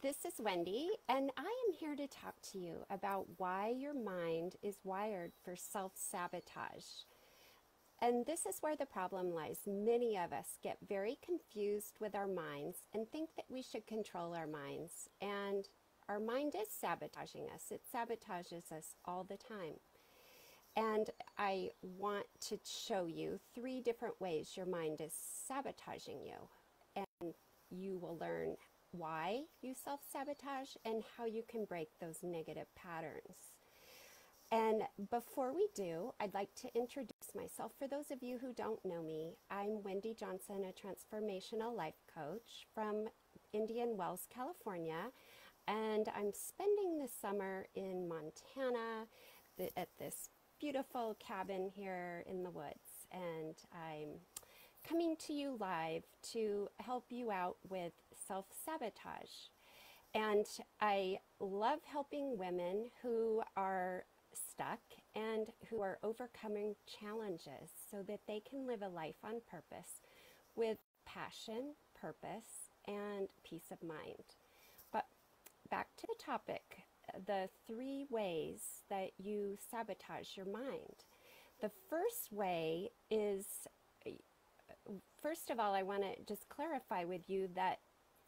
This is Wendy, and I am here to talk to you about why your mind is wired for self-sabotage. And this is where the problem lies. Many of us get very confused with our minds and think that we should control our minds. And our mind is sabotaging us. It sabotages us all the time. And I want to show you 3 different ways your mind is sabotaging you. And you will learn why you self-sabotage and how you can break those negative patterns. And before we do, I'd like to introduce myself. For those of you who don't know me, I'm Wendy Johnson, a transformational life coach from Indian Wells, California. And I'm spending the summer in Montana at this beautiful cabin here in the woods. And I'm coming to you live to help you out with self-sabotage. And I love helping women who are stuck and who are overcoming challenges so that they can live a life on purpose with passion, purpose, and peace of mind. But back to the topic, the 3 ways that you sabotage your mind. The first way is, first of all, I want to just clarify with you that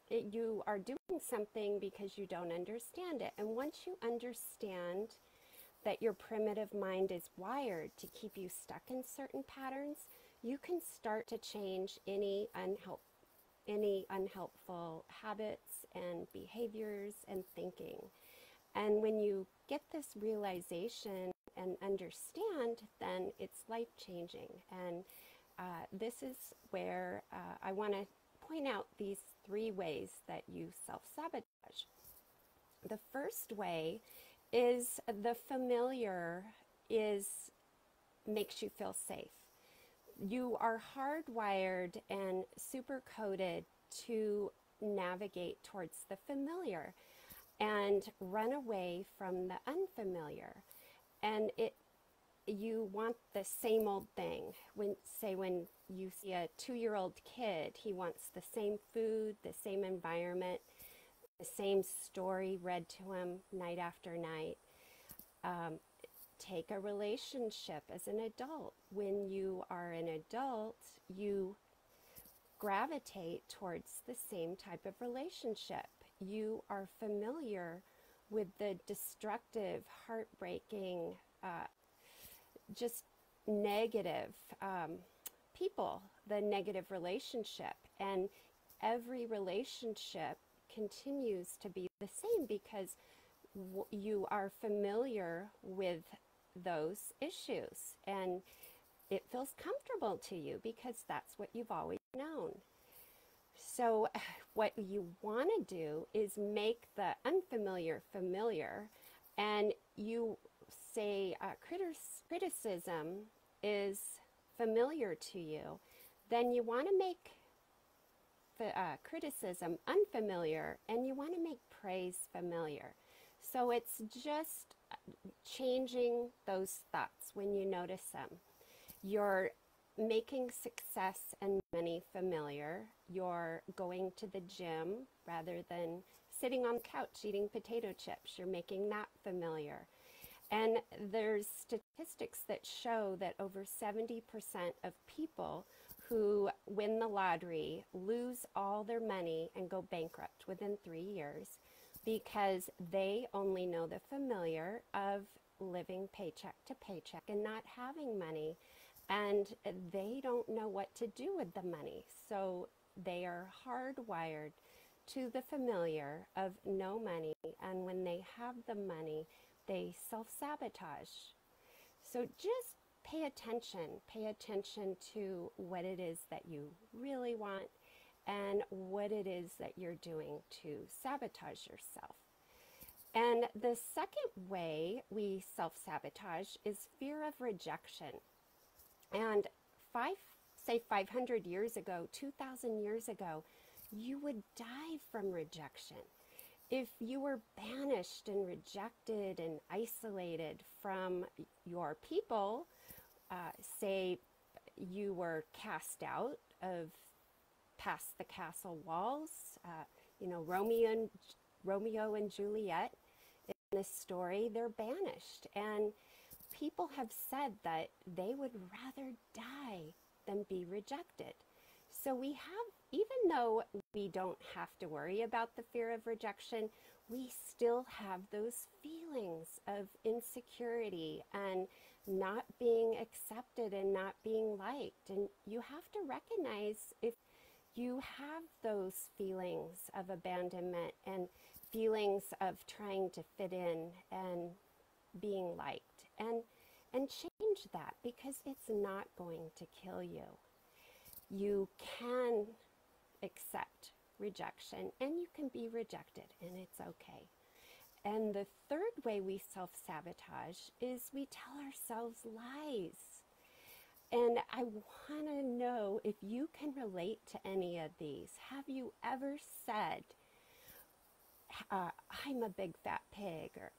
you are doing something because you don't understand it. And once you understand that your primitive mind is wired to keep you stuck in certain patterns, you can start to change any unhelpful habits and behaviors and thinking. And when you get this realization and understand, then it's life-changing. And this is where I want to point out these 3 ways that you self-sabotage. The first way is the familiar makes you feel safe. You are hardwired and super coded to navigate towards the familiar and run away from the unfamiliar. And you want the same old thing. When you see a 2-year-old kid, he wants the same food, the same environment, the same story read to him night after night. Take a relationship as an adult. When you are an adult, you gravitate towards the same type of relationship. You are familiar with the destructive, heartbreaking, just negative people, the negative relationship. And every relationship continues to be the same because you are familiar with those issues, and it feels comfortable to you because that's what you've always known. So what you want to do is make the unfamiliar familiar, and you say criticism is familiar to you, then you want to make criticism unfamiliar, and you want to make praise familiar. So it's just changing those thoughts when you notice them. You're making success and money familiar. You're going to the gym rather than sitting on the couch eating potato chips. You're making that familiar. And there's statistics that show that over 70% of people who win the lottery lose all their money and go bankrupt within 3 years because they only know the familiar of living paycheck to paycheck and not having money, and they don't know what to do with the money. So they are hardwired to the familiar of no money, and when they have the money, they self-sabotage. So just pay attention to what it is that you really want and what it is that you're doing to sabotage yourself. And the second way we self-sabotage is fear of rejection. And 500 years ago, 2,000 years ago, you would die from rejection. If you were banished and rejected and isolated from your people, say you were cast out of past the castle walls, Romeo and Romeo and Juliet in this story, they're banished. And people have said that they would rather die than be rejected. So we have, even though we don't have to worry about the fear of rejection, we still have those feelings of insecurity and not being accepted and not being liked. And you have to recognize if you have those feelings of abandonment and feelings of trying to fit in and being liked, and change that, because it's not going to kill you. You can accept rejection, and you can be rejected, and it's okay. And the third way we self-sabotage is we tell ourselves lies. And I want to know if you can relate to any of these. Have you ever said, I'm a big fat pig, or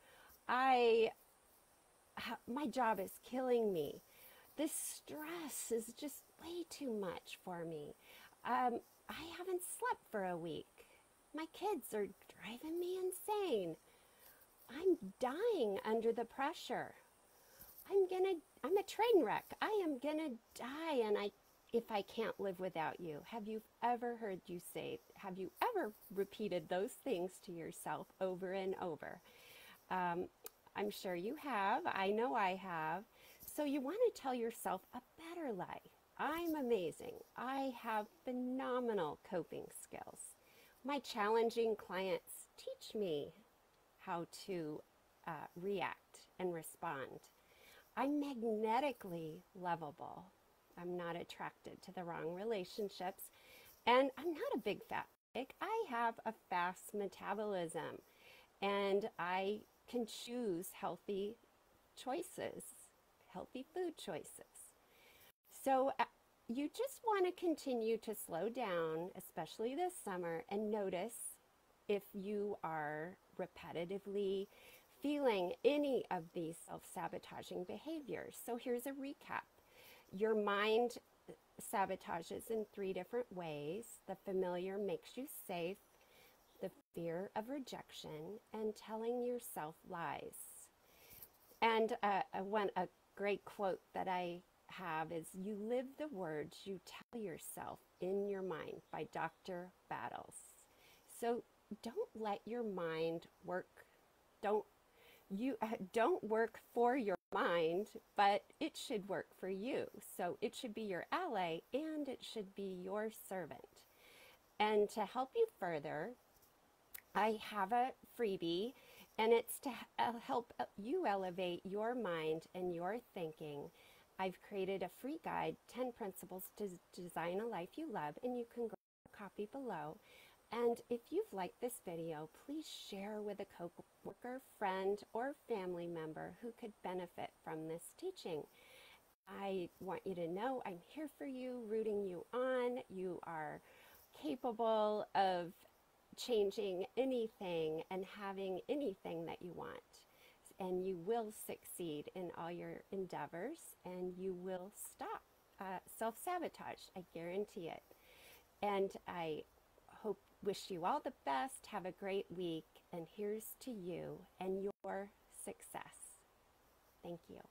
my job is killing me. This stress is just way too much for me. I haven't slept for a week. My kids are driving me insane. I'm dying under the pressure. I'm a train wreck. I am gonna die, and if I can't live without you. Have you ever heard you say, have you ever repeated those things to yourself over and over? I'm sure you have. I know I have. So you want to tell yourself a better lie. I'm amazing. I have phenomenal coping skills. My challenging clients teach me how to react and respond. I'm magnetically lovable. I'm not attracted to the wrong relationships. And I'm not a big fat pig. I have a fast metabolism, and I can choose healthy choices, healthy food choices. So you just want to continue to slow down, especially this summer, and notice if you are repetitively feeling any of these self-sabotaging behaviors. So here's a recap. Your mind sabotages in 3 different ways. The familiar makes you safe, the fear of rejection, and telling yourself lies. And a great quote that I have is, "You live the words you tell yourself in your mind," by Dr. Battles. So don't let your mind work. Don't work for your mind, but it should work for you. So it should be your ally, and it should be your servant. And to help you further, I have a freebie, and it's to help you elevate your mind and your thinking. I've created a free guide, 10 Principles to Design a Life You Love, and you can grab a copy below. And if you've liked this video, please share with a coworker, friend, or family member who could benefit from this teaching. I want you to know I'm here for you, rooting you on. You are capable of changing anything and having anything that you want. And you will succeed in all your endeavors, and you will stop self-sabotage. I guarantee it. And I wish you all the best. Have a great week. And here's to you and your success. Thank you.